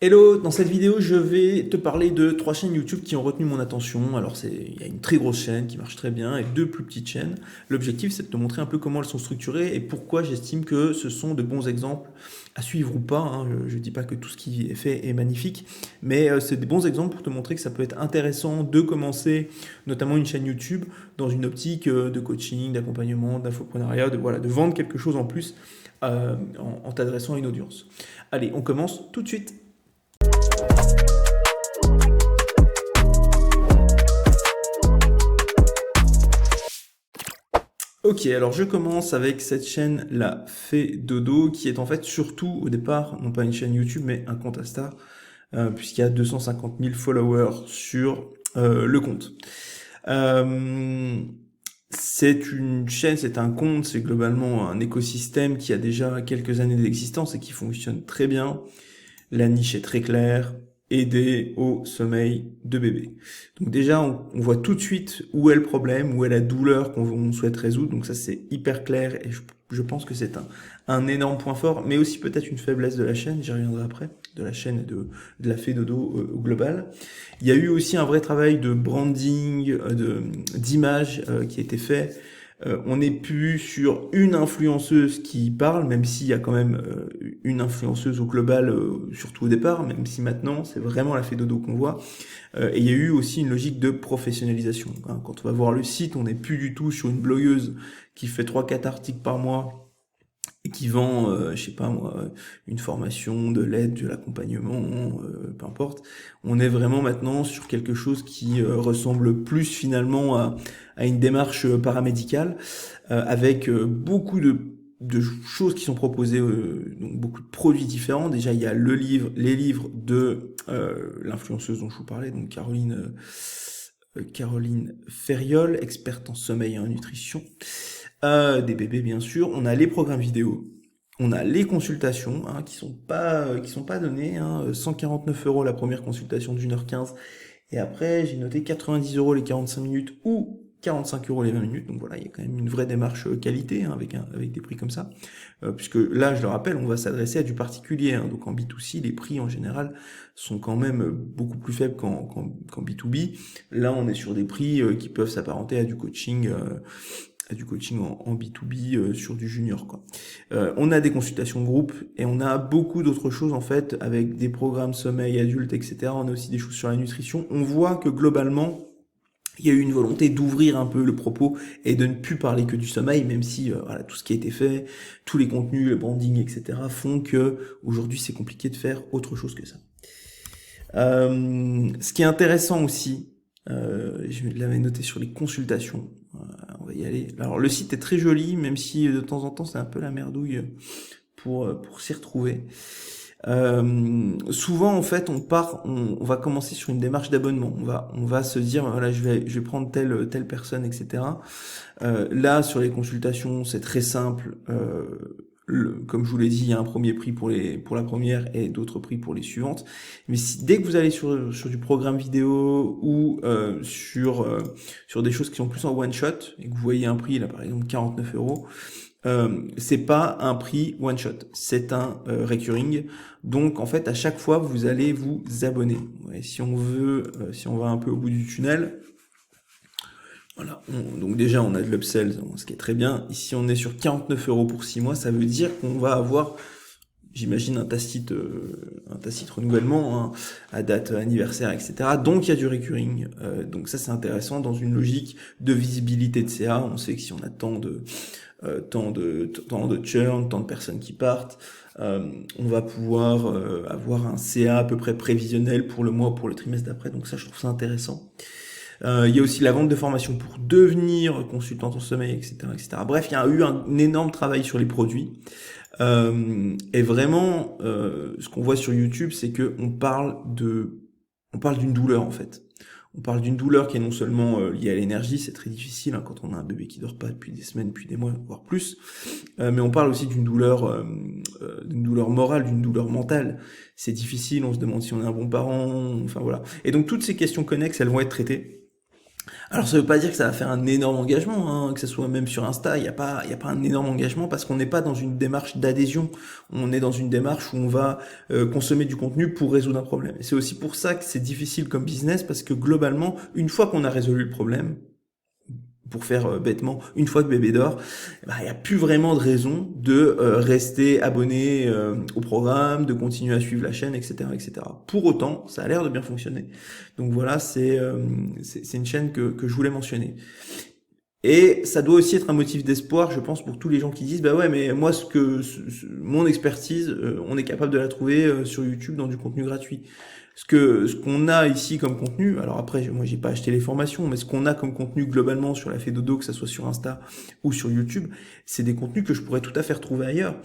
Hello, dans cette vidéo, je vais te parler de 3 chaînes YouTube qui ont retenu mon attention. Alors, il y a une très grosse chaîne qui marche très bien et 2 plus petites chaînes. L'objectif, c'est de te montrer un peu comment elles sont structurées et pourquoi j'estime que ce sont de bons exemples à suivre ou pas, hein. Je ne dis pas que tout ce qui est fait est magnifique, mais c'est des bons exemples pour te montrer que ça peut être intéressant de commencer, notamment une chaîne YouTube, dans une optique de coaching, d'accompagnement, d'infoprenariat, de vendre quelque chose en plus en t'adressant à une audience. Allez, on commence tout de suite. Ok, alors je commence avec cette chaîne La Fée Dodo, qui est en fait surtout au départ, non pas une chaîne YouTube, mais un compte Insta, puisqu'il y a 250 000 followers sur le compte. C'est une chaîne, c'est un compte, c'est globalement un écosystème qui a déjà quelques années d'existence et qui fonctionne très bien. La niche est très claire, aider au sommeil de bébé. Donc déjà, on voit tout de suite où est le problème, où est la douleur qu'on souhaite résoudre. Donc ça, c'est hyper clair et je pense que c'est un énorme point fort, mais aussi peut-être une faiblesse de la chaîne, j'y reviendrai après, de la chaîne et de la fée dodo au global. Il y a eu aussi un vrai travail de branding, d'image qui a été fait. On n'est plus sur une influenceuse qui parle, même s'il y a quand même une influenceuse au global, surtout au départ, même si maintenant c'est vraiment la fée dodo qu'on voit. Et il y a eu aussi une logique de professionnalisation, hein. Quand on va voir le site, on n'est plus du tout sur une blogueuse qui fait 3-4 articles par mois et qui vend, je sais pas moi, une formation, de l'aide, de l'accompagnement, peu importe. On est vraiment maintenant sur quelque chose qui ressemble plus finalement à une démarche paramédicale, avec beaucoup de choses qui sont proposées, donc beaucoup de produits différents. Déjà, il y a les livres de l'influenceuse dont je vous parlais, donc Caroline Ferriol, experte en sommeil et en nutrition. Des bébés bien sûr, on a les programmes vidéo, on a les consultations hein, qui sont pas données, hein, 149 € la première consultation de 1h15 et après j'ai noté 90 € les 45 minutes ou 45 € les 20 minutes, donc voilà, il y a quand même une vraie démarche qualité hein, avec des prix comme ça, puisque là je le rappelle, on va s'adresser à du particulier, hein, donc en B2C les prix en général sont quand même beaucoup plus faibles qu'en B2B. Là on est sur des prix qui peuvent s'apparenter à du coaching en B2B sur du junior quoi. On a des consultations de groupe et on a beaucoup d'autres choses en fait avec des programmes sommeil adulte etc. On a aussi des choses sur la nutrition. On voit que globalement il y a eu une volonté d'ouvrir un peu le propos et de ne plus parler que du sommeil, même si voilà, tout ce qui a été fait, tous les contenus, le branding, etc. font que aujourd'hui c'est compliqué de faire autre chose que ça. Ce qui est intéressant aussi, je l'avais noté sur les consultations. On va y aller. Alors le site est très joli, même si de temps en temps c'est un peu la merdouille pour s'y retrouver. Souvent en fait on va commencer sur une démarche d'abonnement. On va se dire voilà je vais prendre telle personne etc. Là sur les consultations c'est très simple. Comme je vous l'ai dit, il y a un premier prix pour la première et d'autres prix pour les suivantes. Mais dès que vous allez sur du programme vidéo ou sur des choses qui sont plus en one shot et que vous voyez un prix là par exemple 49 €, c'est pas un prix one shot, c'est un recurring. Donc en fait à chaque fois vous allez vous abonner. Ouais, si on va un peu au bout du tunnel. Voilà, donc déjà on a de l'upsell, ce qui est très bien. Ici on est sur 49 € pour 6 mois, ça veut dire qu'on va avoir, j'imagine, un tacite renouvellement hein, à date anniversaire, etc. Donc il y a du recurring, donc ça c'est intéressant dans une logique de visibilité de CA. On sait que si on a tant de churn, tant de personnes qui partent, on va pouvoir avoir un CA à peu près prévisionnel pour le mois, pour le trimestre d'après. Donc ça je trouve ça intéressant. Il y a aussi la vente de formation pour devenir consultant en sommeil, etc., etc. Bref, il y a eu un énorme travail sur les produits. Et vraiment, ce qu'on voit sur YouTube, c'est que on parle d'une douleur en fait. On parle d'une douleur qui est non seulement liée à l'énergie, c'est très difficile hein, quand on a un bébé qui dort pas depuis des semaines, depuis des mois, voire plus. Mais on parle aussi d'une douleur morale, d'une douleur mentale. C'est difficile, on se demande si on est un bon parent, enfin voilà. Et donc toutes ces questions connexes, elles vont être traitées. Alors ça veut pas dire que ça va faire un énorme engagement, hein, que ce soit même sur Insta, il y a pas un énorme engagement parce qu'on n'est pas dans une démarche d'adhésion, on est dans une démarche où on va consommer du contenu pour résoudre un problème. Et c'est aussi pour ça que c'est difficile comme business parce que globalement, une fois qu'on a résolu le problème, pour faire bêtement, une fois que bébé dort, il n'y a plus vraiment de raison de rester abonné au programme, de continuer à suivre la chaîne, etc., etc. Pour autant, ça a l'air de bien fonctionner. Donc voilà, c'est une chaîne que je voulais mentionner. Et ça doit aussi être un motif d'espoir, je pense, pour tous les gens qui disent, bah ouais, mais moi, mon expertise, on est capable de la trouver sur YouTube dans du contenu gratuit. Ce qu'on a ici comme contenu, alors après, moi, j'ai pas acheté les formations, mais ce qu'on a comme contenu globalement sur la Dodo, que ça soit sur Insta ou sur YouTube, c'est des contenus que je pourrais tout à fait retrouver ailleurs.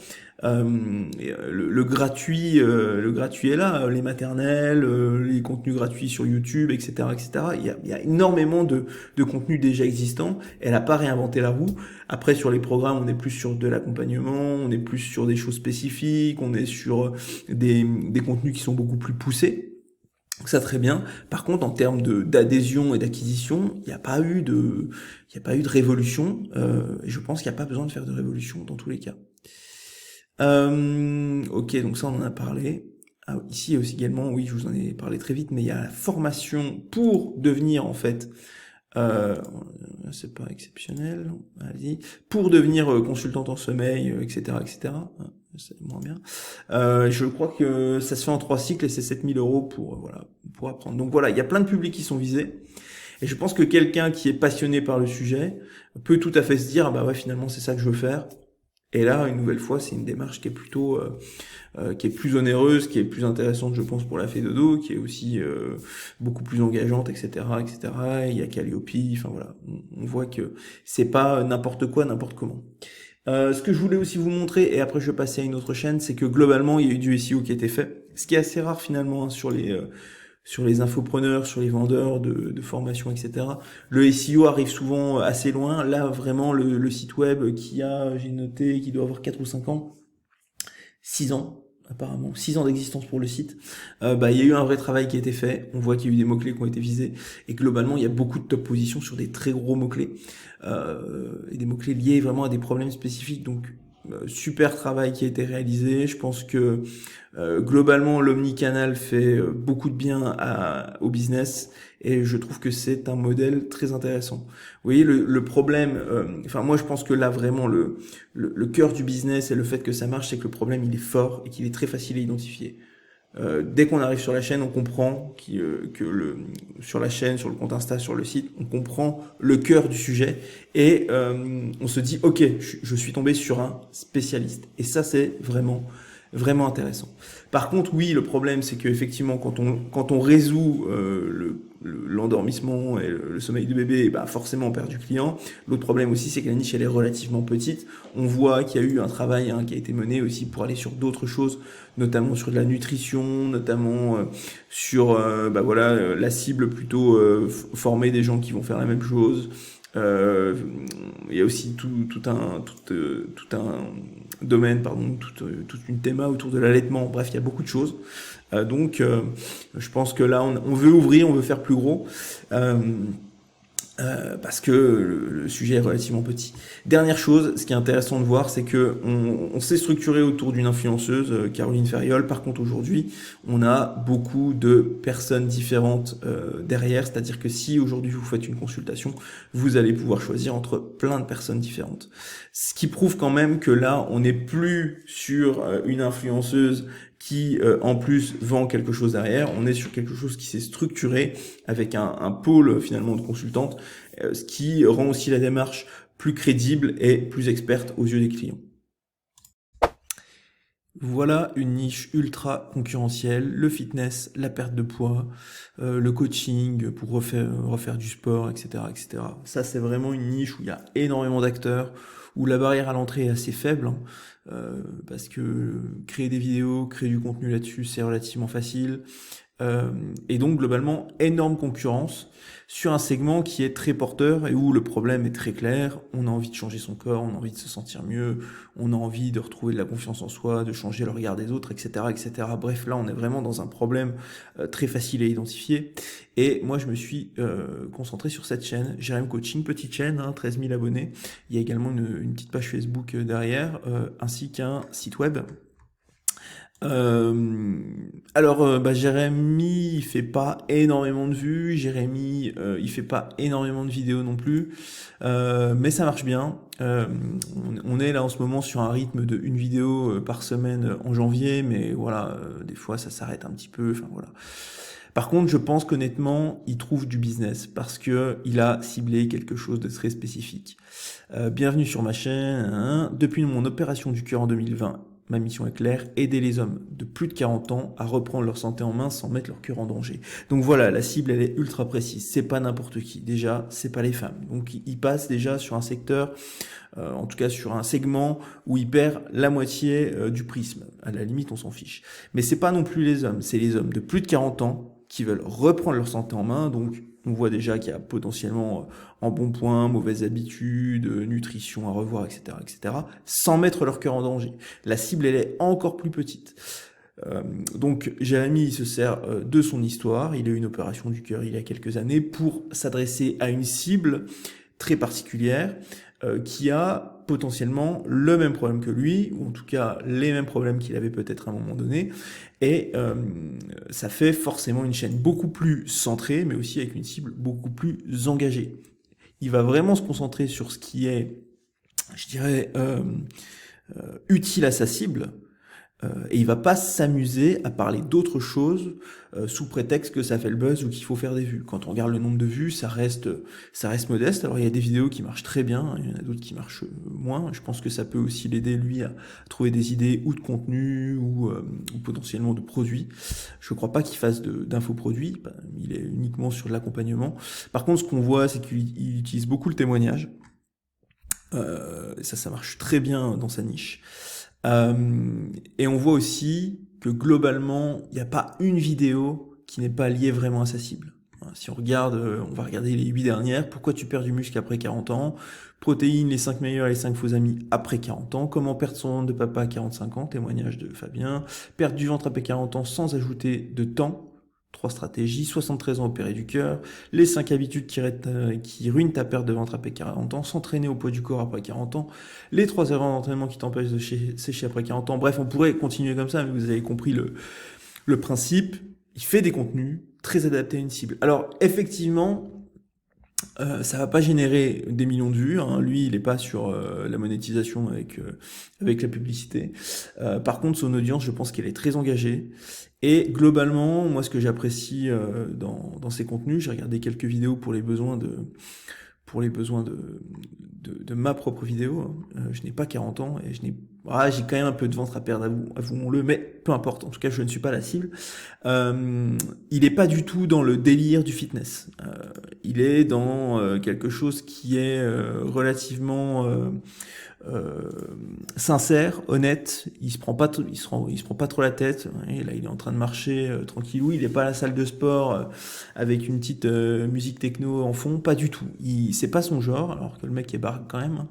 Le gratuit est là, les maternelles, les contenus gratuits sur YouTube, etc., etc. Il y a énormément de contenus déjà existants. Elle n'a pas réinventé la roue. Après, sur les programmes, on est plus sur de l'accompagnement, on est plus sur des choses spécifiques, on est sur des contenus qui sont beaucoup plus poussés. Donc ça très bien. Par contre, en termes d'adhésion et d'acquisition, il y a pas eu de révolution. Et je pense qu'il n'y a pas besoin de faire de révolution dans tous les cas. Ok, donc ça on en a parlé. Ah, ici aussi également, oui, je vous en ai parlé très vite, mais il y a la formation pour devenir en fait euh, c'est pas exceptionnel, allez-y. Pour devenir consultante en sommeil, etc., etc. C'est moins bien. Je crois que ça se fait en 3 cycles et c'est 7 000 € pour voilà pour apprendre. Donc voilà, il y a plein de publics qui sont visés. Et je pense que quelqu'un qui est passionné par le sujet peut tout à fait se dire ah bah ouais finalement c'est ça que je veux faire. Et là, une nouvelle fois, c'est une démarche qui est plutôt qui est plus onéreuse, qui est plus intéressante, je pense, pour la Dodo, qui est aussi beaucoup plus engageante, etc., etc. Il y a Calliope, enfin voilà, on voit que c'est pas n'importe quoi, n'importe comment. Ce que je voulais aussi vous montrer, et après je vais passer à une autre chaîne, c'est que globalement, il y a eu du SEO qui a été fait, ce qui est assez rare finalement hein, sur les infopreneurs, sur les vendeurs de formation, etc. Le SEO arrive souvent assez loin. Là, vraiment, le site web qui a, j'ai noté, qui doit avoir 4 ou 5 ans, 6 ans apparemment, 6 ans d'existence pour le site, il y a eu un vrai travail qui a été fait, on voit qu'il y a eu des mots-clés qui ont été visés, et globalement il y a beaucoup de top positions sur des très gros mots-clés, et des mots-clés liés vraiment à des problèmes spécifiques, donc super travail qui a été réalisé, je pense que globalement l'omnicanal fait beaucoup de bien au business, et je trouve que c'est un modèle très intéressant. Vous voyez, le problème, enfin moi je pense que là vraiment le cœur du business et le fait que ça marche, c'est que le problème il est fort et qu'il est très facile à identifier. Dès qu'on arrive sur la chaîne, on comprend sur la chaîne, sur le compte Insta, sur le site, on comprend le cœur du sujet et on se dit ok, je suis tombé sur un spécialiste. Et ça c'est vraiment intéressant. Par contre, oui, le problème, c'est qu'effectivement, quand on résout l'endormissement et le sommeil du bébé, bah forcément, on perd du client. L'autre problème aussi, c'est que la niche, elle est relativement petite. On voit qu'il y a eu un travail hein, qui a été mené aussi pour aller sur d'autres choses, notamment sur de la nutrition, notamment sur la cible plutôt former des gens qui vont faire la même chose. Il y a aussi tout un domaine, pardon, toute une théma autour de l'allaitement. Bref, il y a beaucoup de choses. Je pense que là, on veut ouvrir, on veut faire plus gros. Parce que le sujet est relativement petit. Dernière chose, ce qui est intéressant de voir, c'est que on s'est structuré autour d'une influenceuse, Caroline Ferriol. Par contre, aujourd'hui, on a beaucoup de personnes différentes derrière. C'est-à-dire que si aujourd'hui vous faites une consultation, vous allez pouvoir choisir entre plein de personnes différentes. Ce qui prouve quand même que là, on n'est plus sur une influenceuse qui en plus vend quelque chose derrière, on est sur quelque chose qui s'est structuré avec un pôle finalement de consultantes, ce qui rend aussi la démarche plus crédible et plus experte aux yeux des clients. Voilà une niche ultra concurrentielle, le fitness, la perte de poids, le coaching pour refaire du sport, etc., etc. Ça, c'est vraiment une niche où il y a énormément d'acteurs, où la barrière à l'entrée est assez faible, hein, parce que créer des vidéos, créer du contenu là-dessus, c'est relativement facile. Et donc globalement énorme concurrence sur un segment qui est très porteur et où le problème est très clair. On a envie de changer son corps, on a envie de se sentir mieux, on a envie de retrouver de la confiance en soi, de changer le regard des autres, etc., etc. Bref, là on est vraiment dans un problème très facile à identifier. Et moi je me suis concentré sur cette chaîne, Jérém Coaching, petite chaîne, 13 000 abonnés. Il y a également une petite page Facebook derrière, ainsi qu'un site web. Jérémy, il fait pas énormément de vues. Jérémy, il fait pas énormément de vidéos non plus. Mais ça marche bien. On est là en ce moment sur un rythme de une vidéo par semaine en janvier, mais voilà, des fois ça s'arrête un petit peu. Enfin voilà. Par contre, je pense qu'honnêtement, il trouve du business parce que il a ciblé quelque chose de très spécifique. Bienvenue sur ma chaîne. Depuis mon opération du cœur en 2020, ma mission est claire, aider les hommes de plus de 40 ans à reprendre leur santé en main sans mettre leur cœur en danger. Donc voilà, la cible, elle est ultra précise. C'est pas n'importe qui. Déjà, c'est pas les femmes. Donc il passe déjà sur un secteur, en tout cas sur un segment où il perd la moitié du prisme. À la limite, on s'en fiche. Mais c'est pas non plus les hommes. C'est les hommes de plus de 40 ans qui veulent reprendre leur santé en main. Donc on voit déjà qu'il y a potentiellement embonpoint, mauvaises habitudes, nutrition à revoir, etc., etc., sans mettre leur cœur en danger. La cible, elle est encore plus petite. Donc Jérémy, il se sert de son histoire. Il a eu une opération du cœur il y a quelques années pour s'adresser à une cible très particulière qui a potentiellement le même problème que lui, ou en tout cas les mêmes problèmes qu'il avait peut-être à un moment donné, et ça fait forcément une chaîne beaucoup plus centrée, mais aussi avec une cible beaucoup plus engagée. Il va vraiment se concentrer sur ce qui est, je dirais, utile à sa cible, et il va pas s'amuser à parler d'autres choses sous prétexte que ça fait le buzz ou qu'il faut faire des vues. Quand on regarde le nombre de vues, ça reste modeste. Alors il y a des vidéos qui marchent très bien, il y en a d'autres qui marchent moins. Je pense que ça peut aussi l'aider lui à trouver des idées ou de contenu ou potentiellement de produits. Je crois pas qu'il fasse d'infoproduits, il est uniquement sur de l'accompagnement. Par contre, ce qu'on voit, c'est qu'il utilise beaucoup le témoignage. Ça marche très bien dans sa niche. Et on voit aussi que globalement, il n'y a pas une vidéo qui n'est pas liée vraiment à sa cible. Si on regarde, on va regarder les 8 dernières. Pourquoi tu perds du muscle après 40 ans? Protéines, les 5 meilleurs et les 5 faux amis après 40 ans. Comment perdre son ventre de papa à 45 ans? Témoignage de Fabien. Perdre du ventre après 40 ans sans ajouter de temps. 3 stratégies, 73 ans opéré du cœur, les 5 habitudes qui ruinent ta perte de ventre après 40 ans, s'entraîner au poids du corps après 40 ans, les 3 erreurs d'entraînement qui t'empêchent de sécher après 40 ans. Bref, on pourrait continuer comme ça, mais vous avez compris le principe. Il fait des contenus très adaptés à une cible. Alors, effectivement, ça va pas générer des millions de vues, hein. Lui, il est pas sur la monétisation avec la publicité. Par contre, son audience, je pense qu'elle est très engagée. Et globalement, moi, ce que j'apprécie dans ses contenus, j'ai regardé quelques vidéos pour les besoins de ma propre vidéo. Je n'ai pas 40 ans et j'ai quand même un peu de ventre à perdre, avouons-le, mais peu importe. En tout cas, je ne suis pas la cible. Il n'est pas du tout dans le délire du fitness. Il est dans quelque chose qui est relativement sincère, honnête. Il se prend pas trop la tête. Et là, il est en train de marcher tranquillou. Il n'est pas à la salle de sport avec une petite musique techno en fond. Pas du tout. C'est pas son genre, alors que le mec est barre quand même.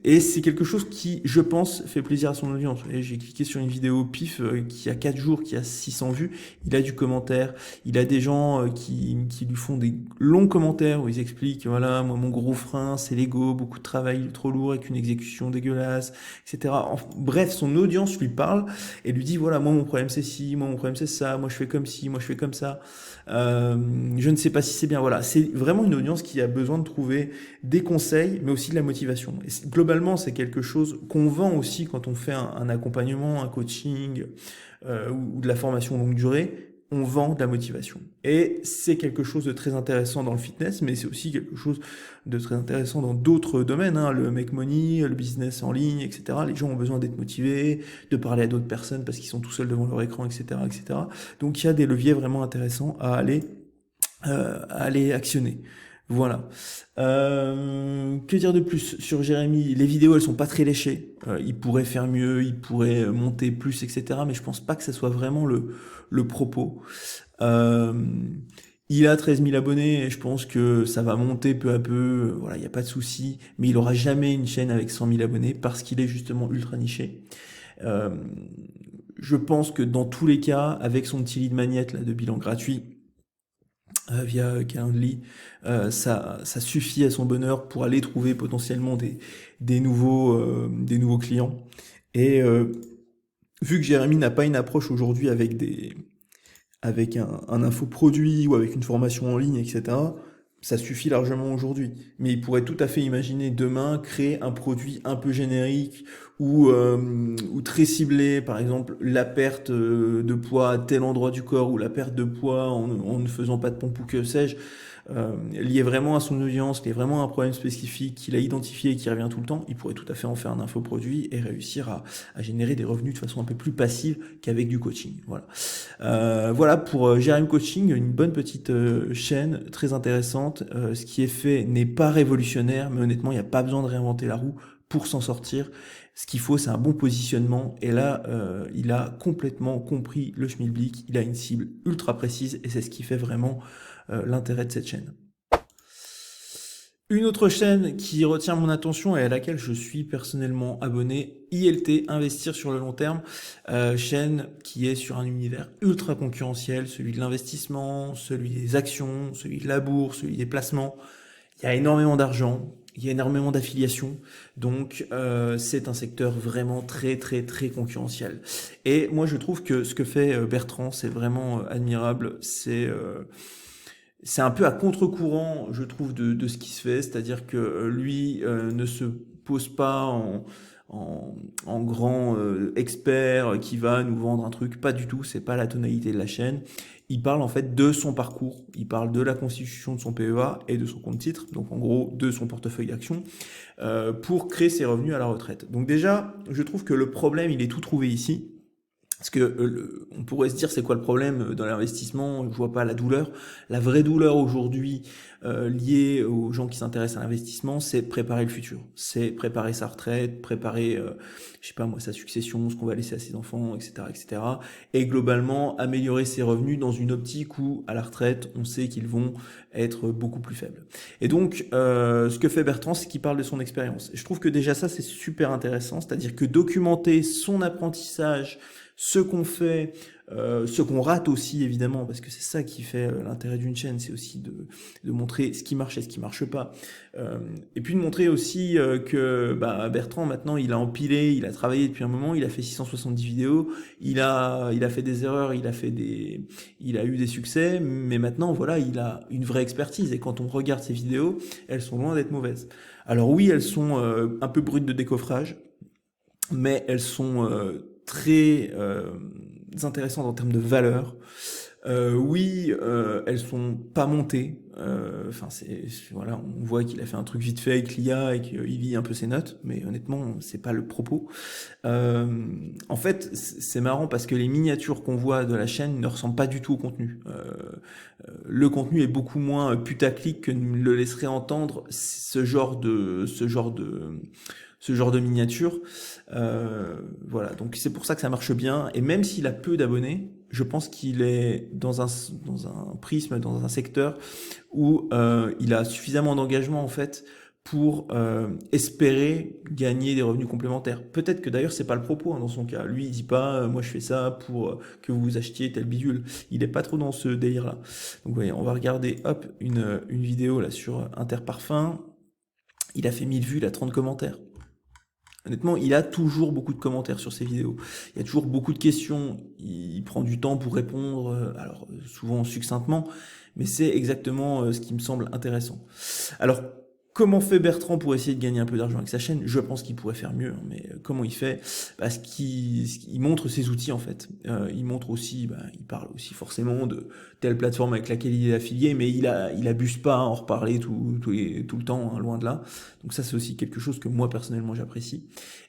Et c'est quelque chose qui, je pense, fait plaisir à son audience. Et j'ai cliqué sur une vidéo pif qui a 4 jours, qui a 600 vues. Il a du commentaire. Il a des gens qui lui font des longs commentaires où ils expliquent, voilà, moi mon gros frein, c'est l'ego, beaucoup de travail trop lourd avec une exécution dégueulasse, etc. Bref, son audience lui parle et lui dit, voilà, moi mon problème c'est ci, moi mon problème c'est ça, moi je fais comme ci, moi je fais comme ça. Je ne sais pas si c'est bien. Voilà, c'est vraiment une audience qui a besoin de trouver des conseils, mais aussi de la motivation. Et globalement, c'est quelque chose qu'on vend aussi quand on fait un accompagnement, un coaching ou de la formation longue durée. On vend de la motivation. Et c'est quelque chose de très intéressant dans le fitness, mais c'est aussi quelque chose de très intéressant dans d'autres domaines, hein, le make money, le business en ligne, etc. Les gens ont besoin d'être motivés, de parler à d'autres personnes parce qu'ils sont tout seuls devant leur écran, etc., etc. Donc il y a des leviers vraiment intéressants à aller actionner. Voilà. Que dire de plus sur Jérémy? Les vidéos, elles sont pas très léchées. Il pourrait faire mieux, il pourrait monter plus, etc. Mais je pense pas que ça soit vraiment le propos. Euh, il a 13 000 abonnés et je pense que ça va monter peu à peu. Voilà, il n'y a pas de souci. Mais il aura jamais une chaîne avec 100 000 abonnés parce qu'il est justement ultra niché. Euh, je pense que dans tous les cas, avec son petit lead magnet là, de bilan gratuit, via Calendly, ça suffit à son bonheur pour aller trouver potentiellement des nouveaux clients. Et vu que Jérémy n'a pas une approche aujourd'hui avec un infoproduit ou avec une formation en ligne, etc., ça suffit largement aujourd'hui. Mais il pourrait tout à fait imaginer demain créer un produit un peu générique ou très ciblé, par exemple la perte de poids à tel endroit du corps ou la perte de poids en ne faisant pas de pompe ou que sais-je, lié vraiment à son audience, lié vraiment à un problème spécifique qu'il a identifié et qui revient tout le temps, il pourrait tout à fait en faire un infoproduit et réussir à générer des revenus de façon un peu plus passive qu'avec du coaching. Voilà. Voilà pour Jérém Coaching, une bonne petite chaîne très intéressante. Ce qui est fait n'est pas révolutionnaire, mais honnêtement, il n'y a pas besoin de réinventer la roue pour s'en sortir. Ce qu'il faut, c'est un bon positionnement. Et là, il a complètement compris le schmilblick. Il a une cible ultra précise et c'est ce qui fait vraiment l'intérêt de cette chaîne. Une autre chaîne qui retient mon attention et à laquelle je suis personnellement abonné, ILT, Investir sur le long terme, chaîne qui est sur un univers ultra concurrentiel, celui de l'investissement, celui des actions, celui de la bourse, celui des placements. Il y a énormément d'argent, il y a énormément d'affiliations, donc c'est un secteur vraiment très très très concurrentiel. Et moi je trouve que ce que fait Bertrand, c'est vraiment admirable, c'est un peu à contre-courant, je trouve, de ce qui se fait, c'est-à-dire que lui ne se pose pas en grand expert qui va nous vendre un truc, pas du tout, c'est pas la tonalité de la chaîne. Il parle en fait de son parcours, il parle de la constitution de son PEA et de son compte titre, donc en gros de son portefeuille d'actions, pour créer ses revenus à la retraite. Donc déjà, je trouve que le problème, il est tout trouvé ici. Parce que on pourrait se dire c'est quoi le problème dans l'investissement, je vois pas la douleur. La vraie douleur aujourd'hui liée aux gens qui s'intéressent à l'investissement, c'est préparer le futur, c'est préparer sa retraite, préparer je sais pas moi sa succession, ce qu'on va laisser à ses enfants, etc., etc. Et globalement améliorer ses revenus dans une optique où à la retraite on sait qu'ils vont être beaucoup plus faibles. Et donc ce que fait Bertrand, c'est qu'il parle de son expérience. Et je trouve que déjà ça c'est super intéressant, c'est-à-dire que documenter son apprentissage, ce qu'on fait, ce qu'on rate aussi évidemment, parce que c'est ça qui fait l'intérêt d'une chaîne, c'est aussi de montrer ce qui marche et ce qui marche pas. Et puis de montrer aussi que Bertrand maintenant il a empilé, il a travaillé depuis un moment, il a fait 670 vidéos, il a fait des erreurs, il a eu des succès, mais maintenant voilà, il a une vraie expertise et quand on regarde ses vidéos, elles sont loin d'être mauvaises. Alors oui, elles sont un peu brutes de décoffrage, mais elles sont très intéressantes en termes de valeur. Oui, elles sont pas montées. Enfin, voilà, on voit qu'il a fait un truc vite fait avec l'IA et qu'il lit un peu ses notes, mais honnêtement, c'est pas le propos. En fait, c'est marrant parce que les miniatures qu'on voit de la chaîne ne ressemblent pas du tout au contenu. Le contenu est beaucoup moins putaclic que le laisserait entendre ce genre de miniature. Voilà, donc c'est pour ça que ça marche bien. Et même s'il a peu d'abonnés, je pense qu'il est dans un prisme, dans un secteur où il a suffisamment d'engagement en fait pour espérer gagner des revenus complémentaires. Peut-être que d'ailleurs c'est pas le propos dans son cas. Lui il dit pas moi je fais ça pour que vous achetiez tel bidule. Il est pas trop dans ce délire là. Donc vous voyez, on va regarder hop une vidéo là sur Interparfum. Il a fait 1000 vues, il a 30 commentaires. Honnêtement, il a toujours beaucoup de commentaires sur ses vidéos. Il y a toujours beaucoup de questions. Il prend du temps pour répondre, alors souvent succinctement, mais c'est exactement ce qui me semble intéressant. Alors, comment fait Bertrand pour essayer de gagner un peu d'argent avec sa chaîne? Je pense qu'il pourrait faire mieux, mais comment il fait? Parce qu'il montre ses outils en fait. Il montre aussi, il parle aussi forcément de telle plateforme avec laquelle il est affilié, mais il abuse pas à en reparler tout le temps, hein, loin de là. Donc ça c'est aussi quelque chose que moi personnellement j'apprécie.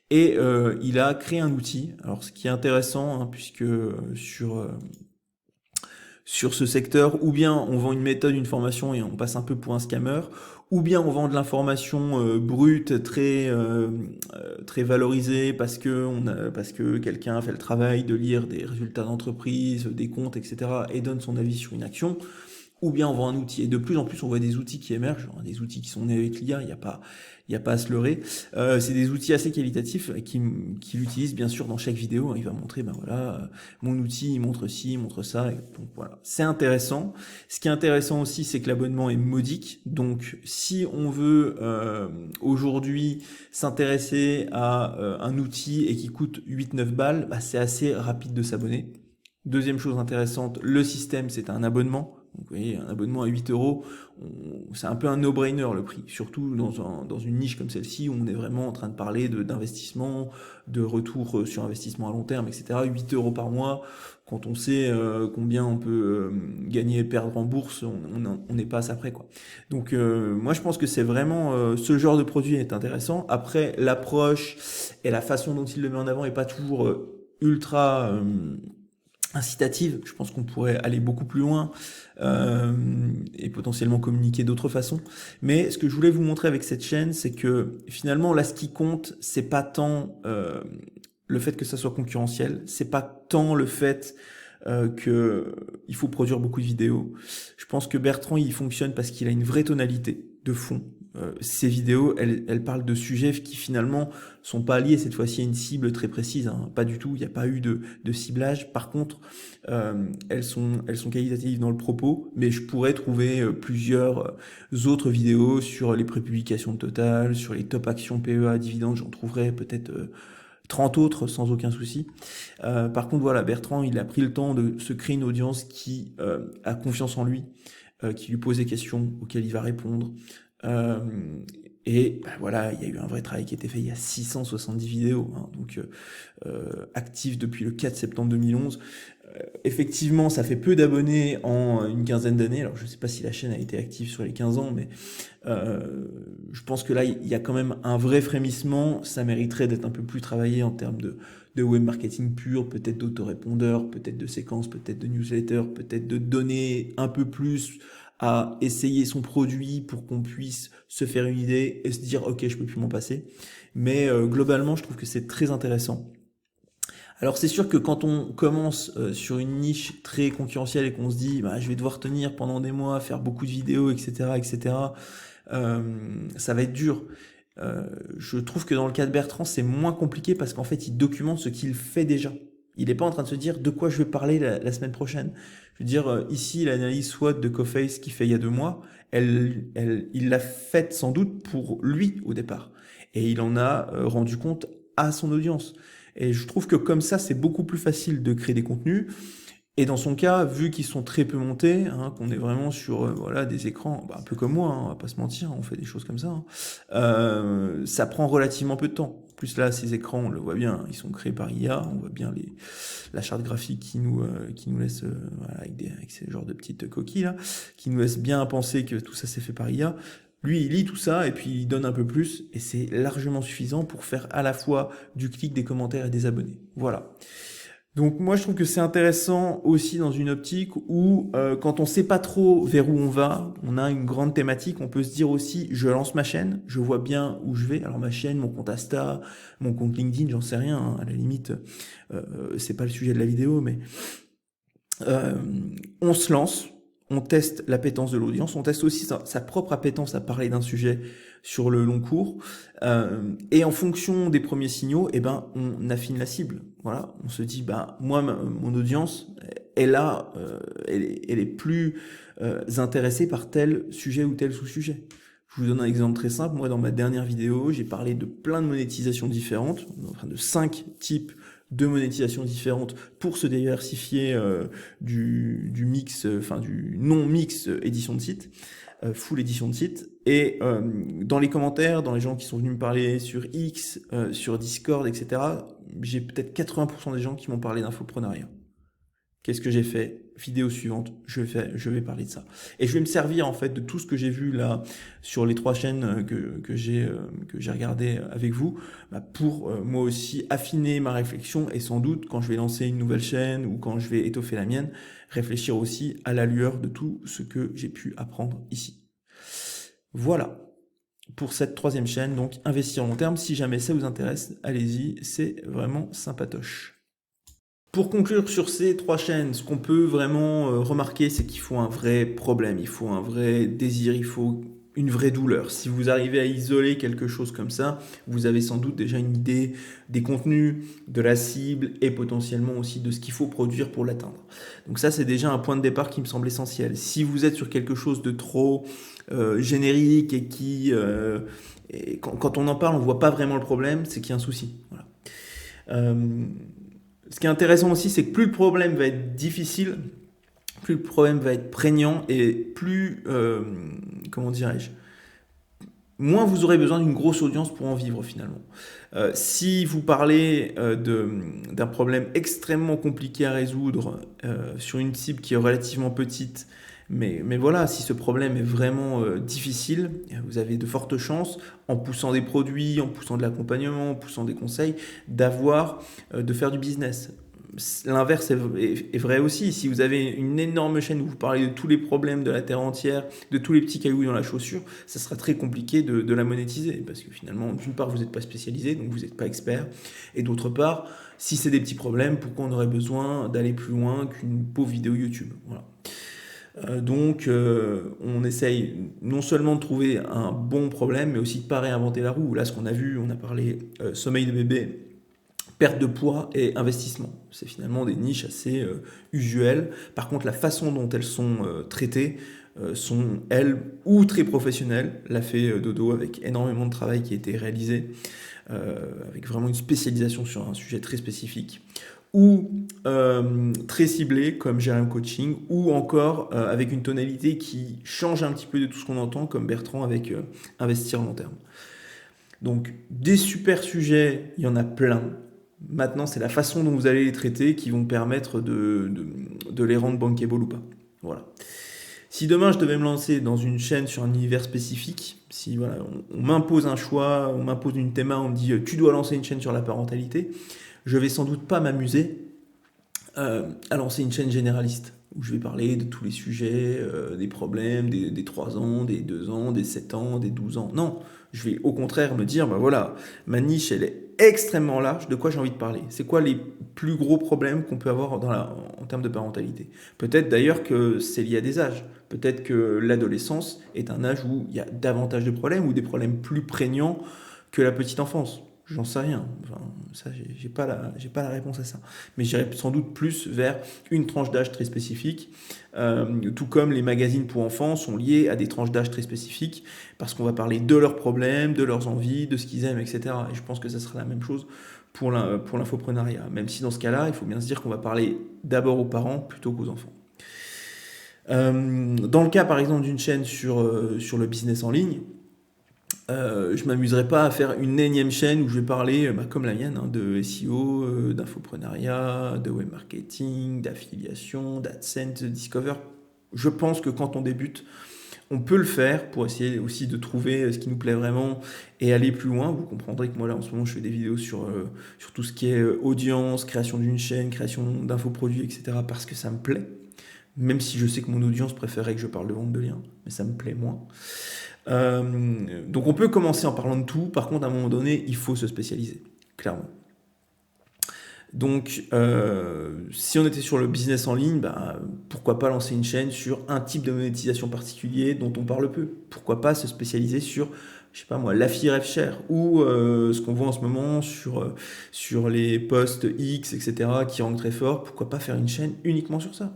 Et il a créé un outil. Alors ce qui est intéressant, hein, puisque sur ce secteur, ou bien on vend une méthode, une formation et on passe un peu pour un scammer, ou bien on vend de l'information brute, très valorisée parce que quelqu'un a fait le travail de lire des résultats d'entreprise, des comptes, etc. et donne son avis sur une action. Ou bien on vend un outil. Et de plus en plus, on voit des outils qui émergent, des outils qui sont nés avec l'IA, il y a pas à se leurrer. C'est des outils assez qualitatifs qui l'utilisent bien sûr dans chaque vidéo. Il va montrer, ben voilà, mon outil, il montre ci, il montre ça. Et donc voilà, c'est intéressant. Ce qui est intéressant aussi, c'est que l'abonnement est modique. Donc si on veut aujourd'hui s'intéresser à un outil et qui coûte 8-9 balles, bah, c'est assez rapide de s'abonner. Deuxième chose intéressante, le système, c'est un abonnement. Donc, vous voyez, un abonnement à 8 euros, c'est un peu un no-brainer le prix, surtout dans une niche comme celle-ci où on est vraiment en train de parler d'investissement, de retour sur investissement à long terme, etc. 8 euros par mois, quand on sait combien on peut gagner et perdre en bourse, on n'est pas à ça près, quoi. Donc moi je pense que c'est vraiment ce genre de produit est intéressant. Après, l'approche et la façon dont il le met en avant est pas toujours ultra incitative. Je pense qu'on pourrait aller beaucoup plus loin et potentiellement communiquer d'autres façons. Mais ce que je voulais vous montrer avec cette chaîne, c'est que finalement là, ce qui compte, c'est pas tant le fait que ça soit concurrentiel, c'est pas tant le fait que il faut produire beaucoup de vidéos. Je pense que Bertrand, il fonctionne parce qu'il a une vraie tonalité de fond. Ces vidéos, elles parlent de sujets qui finalement sont pas liés cette fois-ci à une cible très précise, hein. Pas du tout, il n'y a pas eu de ciblage. Par contre, elles sont qualitatives dans le propos, mais je pourrais trouver plusieurs autres vidéos sur les prépublications de Total, sur les top actions PEA, dividendes, j'en trouverai peut-être 30 autres sans aucun souci. Par contre, voilà, Bertrand, il a pris le temps de se créer une audience qui a confiance en lui, qui lui pose des questions auxquelles il va répondre. Et ben voilà, il y a eu un vrai travail qui a été fait. Il y a 670 vidéos, hein, donc actives depuis le 4 septembre 2011. Effectivement, ça fait peu d'abonnés en une quinzaine d'années. Alors, je ne sais pas si la chaîne a été active sur les 15 ans, mais je pense que là, il y a quand même un vrai frémissement. Ça mériterait d'être un peu plus travaillé en termes de web marketing pur, peut-être d'autorépondeurs, peut-être de séquences, peut-être de newsletters, peut-être de donner un peu plus à essayer son produit pour qu'on puisse se faire une idée et se dire ok, je peux plus m'en passer. Mais globalement, je trouve que c'est très intéressant. Alors c'est sûr que quand on commence sur une niche très concurrentielle et qu'on se dit bah, je vais devoir tenir pendant des mois, faire beaucoup de vidéos, etc., etc., ça va être dur. Je trouve que dans le cas de Bertrand, c'est moins compliqué parce qu'en fait, il documente ce qu'il fait déjà. Il n'est pas en train de se dire de quoi je vais parler la semaine prochaine. Je veux dire, ici, l'analyse SWOT de Coface qu'il fait il y a 2 mois, il l'a faite sans doute pour lui au départ. Et il en a rendu compte à son audience. Et je trouve que comme ça, c'est beaucoup plus facile de créer des contenus. Et dans son cas, vu qu'ils sont très peu montés, hein, qu'on est vraiment sur voilà des écrans, bah, un peu comme moi, hein, on va pas se mentir, on fait des choses comme ça, hein, ça prend relativement peu de temps. En plus là, ces écrans, on le voit bien, ils sont créés par IA, on voit bien la charte graphique qui nous laisse voilà, avec ces genres de petites coquilles là, qui nous laisse bien penser que tout ça c'est fait par IA. Lui, il lit tout ça et puis il donne un peu plus et c'est largement suffisant pour faire à la fois du clic, des commentaires et des abonnés. Voilà. Donc moi je trouve que c'est intéressant aussi dans une optique où quand on sait pas trop vers où on va, on a une grande thématique, on peut se dire aussi je lance ma chaîne, je vois bien où je vais. Alors ma chaîne, mon compte Insta, mon compte LinkedIn, j'en sais rien, hein, à la limite c'est pas le sujet de la vidéo, mais on se lance, on teste l'appétence de l'audience, on teste aussi sa propre appétence à parler d'un sujet sur le long cours, et en fonction des premiers signaux, eh ben, on affine la cible. Voilà, on se dit, bah, moi, mon audience est là, elle est plus intéressée par tel sujet ou tel sous-sujet. Je vous donne un exemple très simple. Moi, dans ma dernière vidéo, j'ai parlé de plein de monétisations différentes, enfin de 5 types de monétisation différentes pour se diversifier du mix, enfin du non-mix édition de site, full édition de site. Et dans les commentaires, dans les gens qui sont venus me parler sur X, sur Discord, etc., j'ai peut-être 80% des gens qui m'ont parlé d'infoprenariat. Qu'est-ce que j'ai fait? vidéo suivante, je vais parler de ça. Et je vais me servir en fait de tout ce que j'ai vu là sur les 3 chaînes que j'ai regardé avec vous, pour moi aussi affiner ma réflexion et sans doute quand je vais lancer une nouvelle chaîne ou quand je vais étoffer la mienne, réfléchir aussi à la lueur de tout ce que j'ai pu apprendre ici. Voilà pour cette 3e chaîne, donc investir long terme. Si jamais ça vous intéresse, allez-y, c'est vraiment sympatoche. Pour conclure sur ces 3 chaînes, ce qu'on peut vraiment remarquer, c'est qu'il faut un vrai problème, il faut un vrai désir, il faut une vraie douleur. Si vous arrivez à isoler quelque chose comme ça, vous avez sans doute déjà une idée des contenus, de la cible et potentiellement aussi de ce qu'il faut produire pour l'atteindre. Donc ça, c'est déjà un point de départ qui me semble essentiel. Si vous êtes sur quelque chose de trop générique et qui... et quand on en parle, on voit pas vraiment le problème, c'est qu'il y a un souci. Voilà. Ce qui est intéressant aussi, c'est que plus le problème va être difficile, plus le problème va être prégnant et plus, comment dirais-je, moins vous aurez besoin d'une grosse audience pour en vivre finalement. Si vous parlez d'un problème extrêmement compliqué à résoudre sur une cible qui est relativement petite, mais voilà, si ce problème est vraiment difficile, vous avez de fortes chances, en poussant des produits, en poussant de l'accompagnement, en poussant des conseils, de faire du business. L'inverse est vrai aussi. Si vous avez une énorme chaîne où vous parlez de tous les problèmes de la terre entière, de tous les petits cailloux dans la chaussure, ça sera très compliqué de la monétiser. Parce que finalement, d'une part, vous n'êtes pas spécialisé, donc vous n'êtes pas expert. Et d'autre part, si c'est des petits problèmes, pourquoi on aurait besoin d'aller plus loin qu'une pauvre vidéo YouTube? Voilà. Donc, on essaye non seulement de trouver un bon problème, mais aussi de ne pas réinventer la roue. Là, ce qu'on a vu, on a parlé sommeil de bébé, perte de poids et investissement. C'est finalement des niches assez usuelles. Par contre, la façon dont elles sont traitées sont, elles, ou très professionnelles. L'a fait Dodo avec énormément de travail qui a été réalisé, avec vraiment une spécialisation sur un sujet très spécifique, ou très ciblé comme Jérém Coaching, ou encore avec une tonalité qui change un petit peu de tout ce qu'on entend, comme Bertrand avec Investir long terme. Donc des super sujets, il y en a plein. Maintenant, c'est la façon dont vous allez les traiter qui vont permettre de les rendre bankable ou pas. Voilà. Si demain je devais me lancer dans une chaîne sur un univers spécifique, si voilà, on m'impose un choix, on m'impose une théma, on me dit tu dois lancer une chaîne sur la parentalité, je vais sans doute pas m'amuser à lancer une chaîne généraliste où je vais parler de tous les sujets, des problèmes, des 3 ans, des 2 ans, des 7 ans, des 12 ans. Non, je vais au contraire me dire, voilà, ma niche, elle est extrêmement large, de quoi j'ai envie de parler. C'est quoi les plus gros problèmes qu'on peut avoir en termes de parentalité? Peut-être d'ailleurs que c'est lié à des âges. Peut-être que l'adolescence est un âge où il y a davantage de problèmes ou des problèmes plus prégnants que la petite enfance. J'en sais rien. Enfin, ça, j'ai pas la réponse à ça. Mais j'irai sans doute plus vers une tranche d'âge très spécifique. Tout comme les magazines pour enfants sont liés à des tranches d'âge très spécifiques, parce qu'on va parler de leurs problèmes, de leurs envies, de ce qu'ils aiment, etc. Et je pense que ça sera la même chose pour l'infoprenariat. Même si dans ce cas-là, il faut bien se dire qu'on va parler d'abord aux parents plutôt qu'aux enfants. Dans le cas, par exemple, d'une chaîne sur le business en ligne, je m'amuserai pas à faire une énième chaîne où je vais parler, comme la mienne, de SEO, d'infoprenariat, de web marketing, d'affiliation, d'AdSense, de Discover. Je pense que quand on débute, on peut le faire pour essayer aussi de trouver ce qui nous plaît vraiment et aller plus loin. Vous comprendrez que moi là en ce moment je fais des vidéos sur tout ce qui est audience, création d'une chaîne, création d'infoproduits, etc. parce que ça me plaît. Même si je sais que mon audience préférait que je parle de vente de liens, mais ça me plaît moins. Donc on peut commencer en parlant de tout, par contre à un moment donné il faut se spécialiser, clairement. Donc si on était sur le business en ligne, pourquoi pas lancer une chaîne sur un type de monétisation particulier dont on parle peu? Pourquoi pas se spécialiser sur, je sais pas moi, l'affi share ou ce qu'on voit en ce moment sur les posts X, etc. qui rentrent très fort? Pourquoi pas faire une chaîne uniquement sur ça?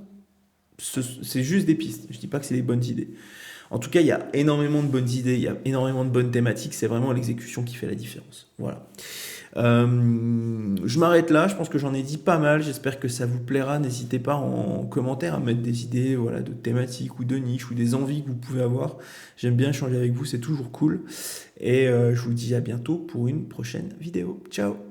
C'est juste des pistes, je dis pas que c'est des bonnes idées. En tout cas, il y a énormément de bonnes idées, il y a énormément de bonnes thématiques, c'est vraiment l'exécution qui fait la différence. Voilà. Je m'arrête là, je pense que j'en ai dit pas mal, j'espère que ça vous plaira. N'hésitez pas en commentaire à mettre des idées de thématiques ou de niches ou des envies que vous pouvez avoir. J'aime bien échanger avec vous, c'est toujours cool. Et je vous dis à bientôt pour une prochaine vidéo. Ciao!